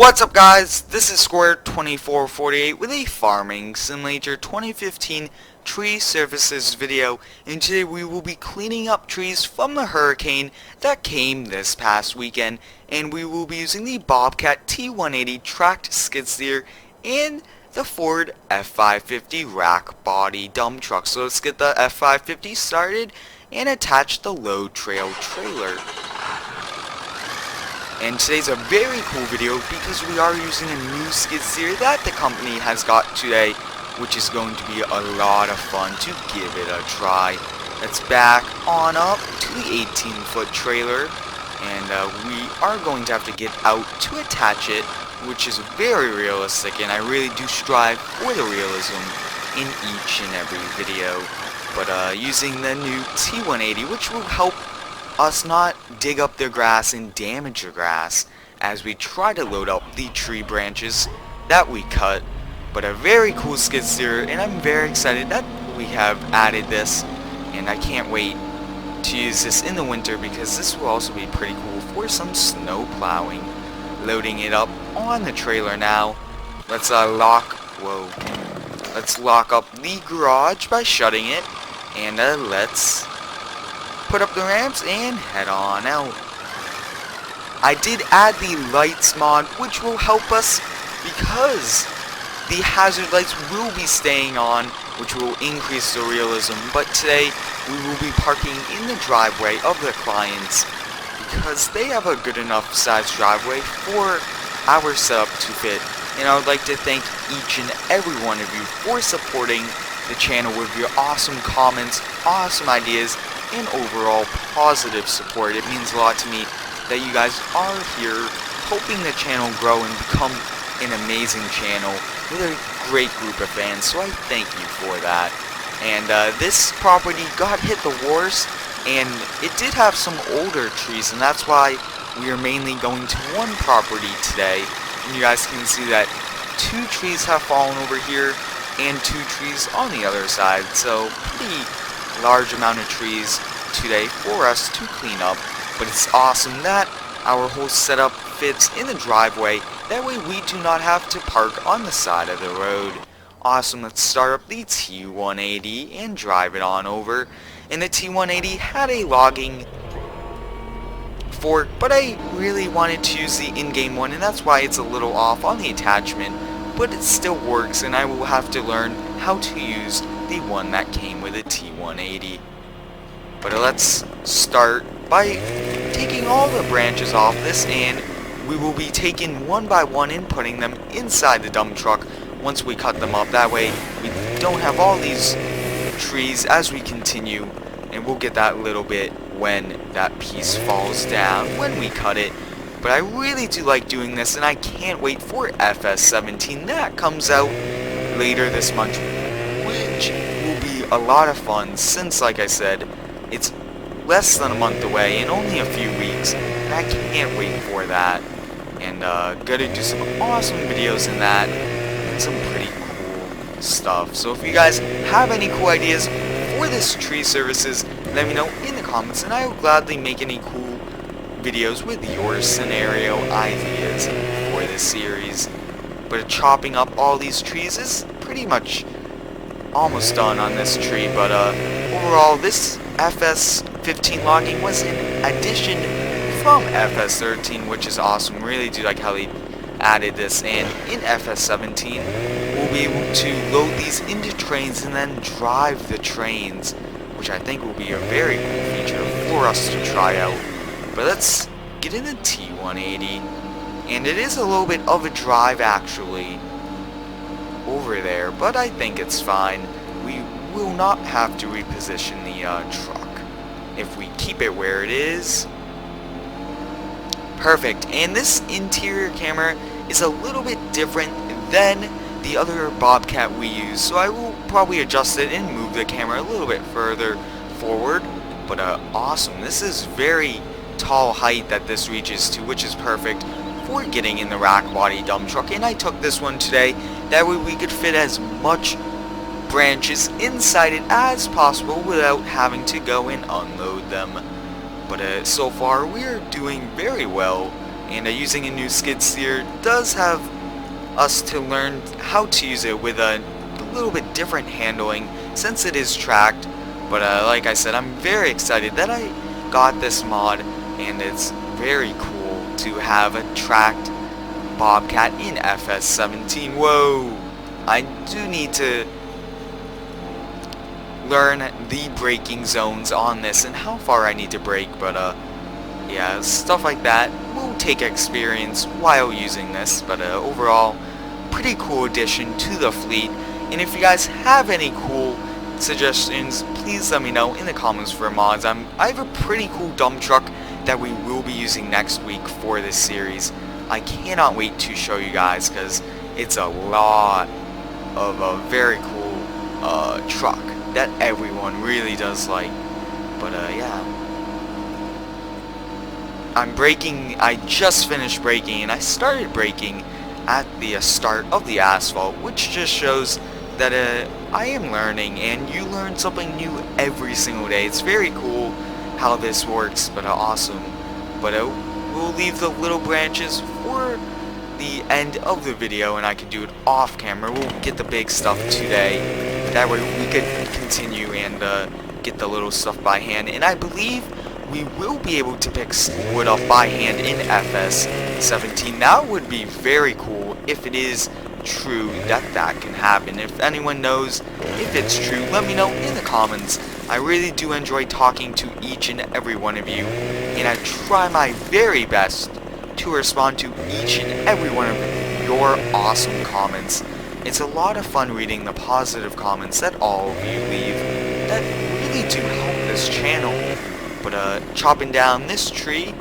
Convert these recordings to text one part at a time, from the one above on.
What's up, guys? This is Square2448 with a Farming Simulator 2015 tree services video, and today we will be cleaning up trees from the hurricane that came this past weekend, and we will be using the Bobcat T180 tracked skid steer and the Ford F550 rack body dump truck. So let's get the F550 started and attach the load trail trailer. And today's a very cool video because we are using a new skid steer that the company has got today, which is going to be a lot of fun to give it a try. Let's back on up to the 18-foot trailer, and we are going to have to get out to attach it, which is very realistic, and I really do strive for the realism in each and every video. But using the new T180, which will help us not dig up the grass and damage the grass as we try to load up the tree branches that we cut. But a very cool skid steer, and I'm very excited that we have added this, and I can't wait to use this in the winter because this will also be pretty cool for some snow plowing. Loading it up on the trailer now. Let's lock up the garage by shutting it, and let's put up the ramps and head on out. I did add the lights mod, which will help us because the hazard lights will be staying on, which will increase the realism. But today we will be parking in the driveway of the clients because they have a good enough sized driveway for our setup to fit. And I would like to thank each and every one of you for supporting the channel with your awesome comments, awesome ideas, and overall positive support. It means a lot to me that you guys are here helping the channel grow and become an amazing channel with a great group of fans, so I thank you for that. And this property got hit the worst, and it did have some older trees, and that's why we are mainly going to one property today. And you guys can see that 2 trees have fallen over here and 2 trees on the other side, so pretty large amount of trees today for us to clean up. But it's awesome that our whole setup fits in the driveway, that way we do not have to park on the side of the road. Awesome. Let's start up the T180 and drive it on over. And the T180 had a logging fork, but I really wanted to use the in-game one, and that's why it's a little off on the attachment, but it still works, and I will have to learn how to use the one that came with a T180. But let's start by taking all the branches off this, and we will be taking one by one and putting them inside the dump truck once we cut them up. That way we don't have all these trees as we continue, and we'll get that little bit when that piece falls down when we cut it. But I really do like doing this, and I can't wait for FS17 that comes out later this month, which will be a lot of fun since, like I said, it's less than a month away and only a few weeks, and I can't wait for that. And gotta do some awesome videos in that and some pretty cool stuff. So if you guys have any cool ideas for this tree services, let me know in the comments, and I will gladly make any cool videos with your scenario ideas for this series. But chopping up all these trees is pretty much almost done on this tree, but overall this FS15 logging was an addition from FS13, which is awesome. Really do like how they added this, and in FS17 we'll be able to load these into trains and then drive the trains, which I think will be a very cool feature for us to try out. But let's get in the T180, and it is a little bit of a drive actually over there, but I think it's fine. We will not have to reposition the truck if we keep it where it is. Perfect. And this interior camera is a little bit different than the other Bobcat we use, so I will probably adjust it and move the camera a little bit further forward. But awesome. This is very tall height that this reaches to, which is perfect for getting in the rack body dump truck. And I took this one today, that way we could fit as much branches inside it as possible without having to go and unload them. But so far we are doing very well and using a new skid steer does have us to learn how to use it with a little bit different handling since it is tracked. But like I said, I'm very excited that I got this mod, and it's very cool to have a tracked Bobcat in FS17. Whoa! I do need to learn the braking zones on this and how far I need to brake, but yeah, stuff like that will take experience while using this, but overall, pretty cool addition to the fleet. And if you guys have any cool suggestions, please let me know in the comments for mods. I have a pretty cool dump truck that we will be using next week for this series. I cannot wait to show you guys because it's a lot of a very cool truck that everyone really does like. But yeah, I'm braking. I just finished braking, and I started braking at the start of the asphalt, which just shows that I am learning, and you learn something new every single day. It's very cool how this works, but awesome. But we'll leave the little branches for the end of the video, and I can do it off camera. We'll get the big stuff today. That way we could continue and get the little stuff by hand. And I believe we will be able to pick wood up by hand in FS17. That would be very cool if it is true that that can happen. If anyone knows if it's true, let me know in the comments. I really do enjoy talking to each and every one of you, and I try my very best to respond to each and every one of your awesome comments. It's a lot of fun reading the positive comments that all of you leave that really do help this channel. But chopping down this tree,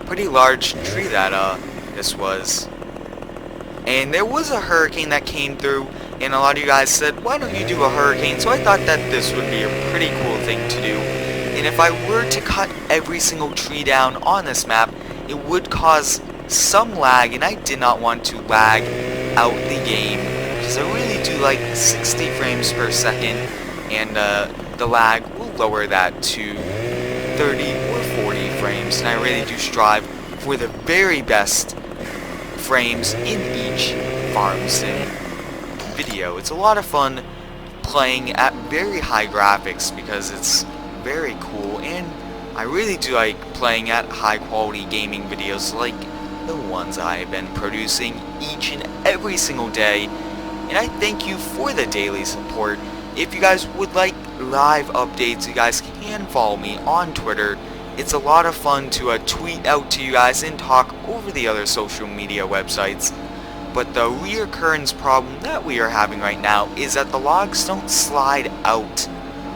pretty large tree that this was. And there was a hurricane that came through, and a lot of you guys said, why don't you do a hurricane? So I thought that this would be a pretty cool thing to do. And if I were to cut every single tree down on this map, it would cause some lag, and I did not want to lag out the game, because I really do like 60 frames per second, and the lag will lower that to 30 or 40 frames, and I really do strive for the very best frames in each farm sim video. It's a lot of fun playing at very high graphics because it's very cool, and I really do like playing at high quality gaming videos like the ones I've been producing each and every single day. And I thank you for the daily support. If you guys would like live updates, you guys can follow me on Twitter. It's a lot of fun to tweet out to you guys and talk over the other social media websites. But the reoccurrence problem that we are having right now is that the logs don't slide out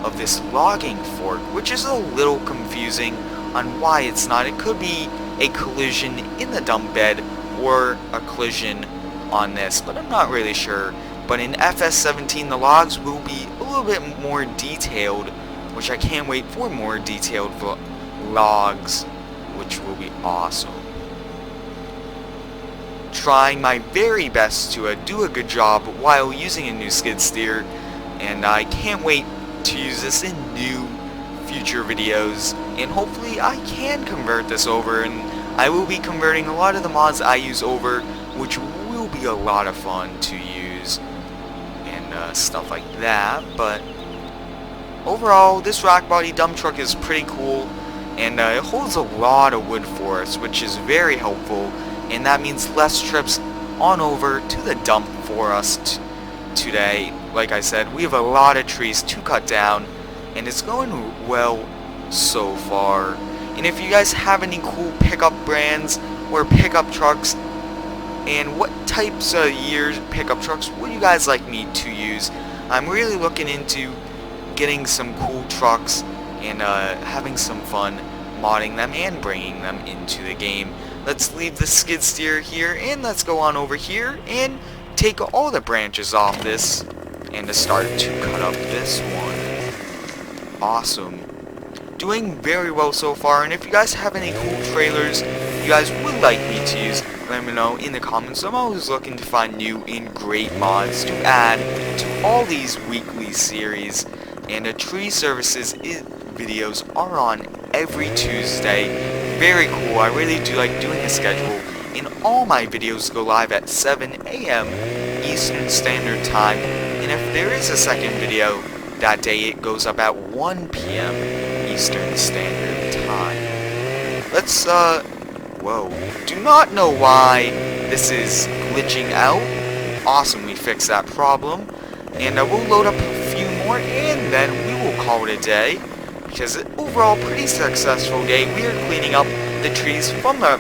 of this logging fork, which is a little confusing on why it's not. It could be a collision in the dump bed or a collision on this, but I'm not really sure. But in FS17 the logs will be a little bit more detailed, which I can't wait for more detailed logs, which will be awesome. Trying my very best to do a good job while using a new skid steer, and I can't wait to use this in new future videos, and hopefully I can convert this over, and I will be converting a lot of the mods I use over, which will be a lot of fun to use and stuff like that. But overall, this rock body dump truck is pretty cool, and it holds a lot of wood for us, which is very helpful, and that means less trips on over to the dump for us today. Like I said, we have a lot of trees to cut down, and it's going well so far. And if you guys have any cool pickup brands or pickup trucks, and what types of years pickup trucks would you guys like me to use, I'm really looking into getting some cool trucks and having some fun modding them and bringing them into the game. Let's leave the skid steer here, and let's go on over here and take all the branches off this and to start to cut up this one. Awesome. Doing very well so far, and if you guys have any cool trailers you guys would like me to use, let me know in the comments. I'm always looking to find new and great mods to add to all these weekly series, and tree services videos are on every Tuesday. Very cool. I really do like doing a schedule. And all my videos go live at 7 a.m. Eastern Standard Time. And if there is a second video that day, it goes up at 1 p.m. Eastern Standard Time. Let's, whoa. Do not know why this is glitching out. Awesome, we fixed that problem. And we'll load up a few more, and then we will call it a day. Because overall, pretty successful day. We are cleaning up the trees from the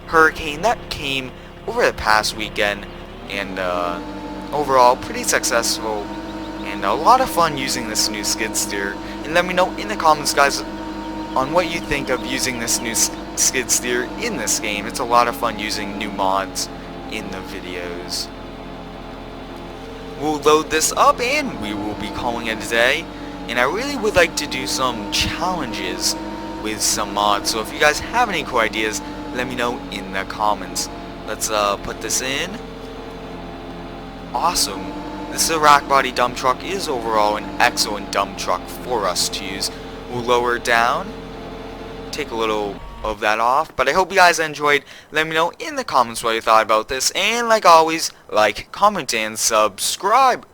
hurricane that came over the past weekend. And, overall, pretty successful. And a lot of fun using this new skid steer. And let me know in the comments, guys, on what you think of using this new skid steer in this game. It's a lot of fun using new mods in the videos. We'll load this up and we will be calling it a day. And I really would like to do some challenges with some mods. So if you guys have any cool ideas, let me know in the comments. Let's put this in. Awesome. This rack body dump truck is overall an excellent dump truck for us to use. We'll lower it down. Take a little of that off, but I hope you guys enjoyed. Let me know in the comments what you thought about this, and like always, like, comment, and subscribe.